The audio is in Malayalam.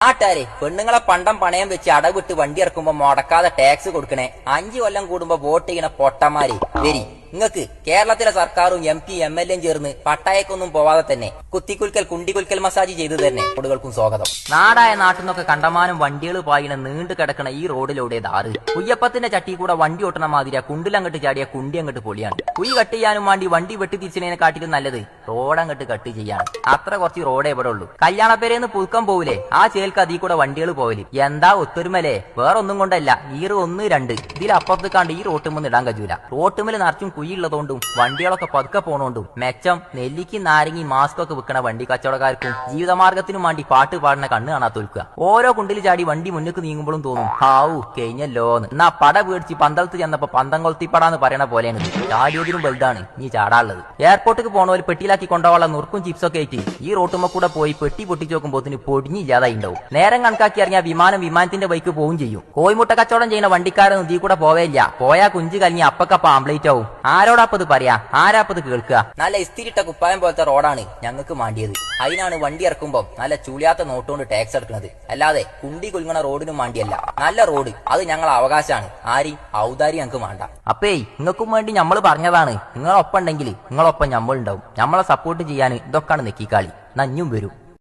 ആട്ടാരെ പെണ്ണുങ്ങളെ പണ്ടം പണയം വെച്ച് അടവിട്ട് വണ്ടി ഇറക്കുമ്പോ മുടക്കാതെ ടാക്സ് കൊടുക്കണേ. 5 കൊല്ലം കൂടുമ്പോ വോട്ട് ചെയ്യണ പൊട്ടന്മാരെ വരി. നിങ്ങക്ക് കേരളത്തിലെ സർക്കാരും MP MLA ചേർന്ന് പട്ടായക്കൊന്നും പോവാതെ തന്നെ കുത്തിക്കുൽക്കൽ കുണ്ടിക്കുൽക്കൽ മസാജ് ചെയ്തു തന്നെ റോഡുകൾക്കും സ്വാഗതം. നാടായ നാട്ടിൽ നിന്നൊക്കെ കണ്ടമാനം വണ്ടികൾ പായിണ നീണ്ടു കിടക്കണ ഈ റോഡിലൂടെ ദാറ് കുയ്യപ്പത്തിന്റെ ചട്ടി കൂടെ വണ്ടി ഓട്ടണ മാതിരിയാ കുണ്ടിലങ്ങട്ട് ചാടിയ കുണ്ടി അങ്ങോട്ട് പൊളിയാണ്. കുഴി കട്ട് ചെയ്യാനും വേണ്ടി വണ്ടി വെട്ടി തിരിച്ചതിനെ കാട്ടിലും നല്ലത് റോഡങ്ങട്ട് കട്ട് ചെയ്യാണ്. അത്ര കുറച്ച് റോഡേ ഇവിടെ ഉള്ളൂ. കല്യാണപ്പേരേന്ന് പുതുക്കം പോവില്ലേ, ആ ചേൽക്ക് അതീ കൂടെ വണ്ടികൾ പോവല്. എന്താ ഒത്തൊരുമലേ, വേറൊന്നും കൊണ്ടല്ല. ഈറ് 1, 2 ഇതിലപ്പുറത്ത് കണ്ട് ഈ റോട്ടുമെന്ന് ഇടാൻ കഴിയൂല. റോട്ടുമല് നിറച്ചും കുഴിയുള്ളതുകൊണ്ടും വണ്ടികളൊക്കെ പതുക്കെ പോണോണ്ടും മെച്ചം നെല്ലിക്ക് നാരങ്ങി മാസ്ക് ഒക്കെ വിൽക്കണ വണ്ടി കച്ചവടക്കാർക്കും ജീവിതമാർഗത്തിനും വേണ്ടി പാട്ട് പാടുന്ന കണ്ണ് കാണാ തോൽക്കുക. ഓരോ കുണ്ടിൽ ചാടി വണ്ടി മുന്നിക്ക് നീങ്ങുമ്പോഴും തോന്നും ഹാവു കഴിഞ്ഞല്ലോന്ന്. എന്നാ പട പേടിച്ച് പന്തളത്ത് ചെന്നപ്പോ പന്തം കൊളുത്തിപ്പടാന്ന് പറയണ പോലെയാണ്. ചാടിയതിനും വലുതാണ് നീ ചാടാനുള്ളത്. എയർപോർട്ടിക്ക് പോണവര് പെട്ടിയിലാക്കി കൊണ്ടുപോകാനുള്ള നുറുക്കും ചിപ്സൊക്കെ ആയിട്ട് ഈ റോട്ടുമ്മ കൂടെ പോയി പെട്ടി പൊട്ടിച്ച് നോക്കുമ്പോത്തിന് പൊടിഞ്ഞില്ലാതായി ഉണ്ടാവും. നേരം കണക്കാക്കി ഇറങ്ങിയ വിമാനത്തിന്റെ ബൈക്ക് പോവും ചെയ്യും. കോയിമുട്ട കച്ചവടം ചെയ്യുന്ന വണ്ടിക്കാരൊന്നും ഇതിൽ കൂടെ പോവേയില്ല. പോയാ കുഞ്ചു കലങ്ങി അപ്പക്കപ്പ ആംപ്ലേറ്റ് ആവും. ആരോടാപ്പത് പറയാ, ആരാപ്പത് കേൾക്കുക. നല്ല ഇസ്തിരിട്ട കുപ്പായം പോലത്തെ റോഡാണ് ഞങ്ങൾക്ക് മാണ്ടിയത്. അതിനാണ് വണ്ടി ഇറക്കുമ്പോ നല്ല ചുളിയാത്ത നോട്ടുകൊണ്ട് ടാക്സ് എടുക്കുന്നത്. അല്ലാതെ കുണ്ടി കുലുങ്ങണ റോഡിനും മാണ്ടിയല്ല. നല്ല റോഡ് അത് ഞങ്ങളെ അവകാശമാണ്. ആരെയും ഔദാരി ഞങ്ങൾക്ക് വേണ്ട. അപ്പേ നിങ്ങൾക്കും വേണ്ടി നമ്മൾ പറഞ്ഞതാണ്. നിങ്ങളൊപ്പം ഉണ്ടെങ്കിൽ നിങ്ങളൊപ്പം നമ്മളുണ്ടാവും. നമ്മളെ സപ്പോർട്ട് ചെയ്യാൻ ഇതൊക്കെയാണ് നെക്കിക്കാളി. നഞ്ഞും വരും.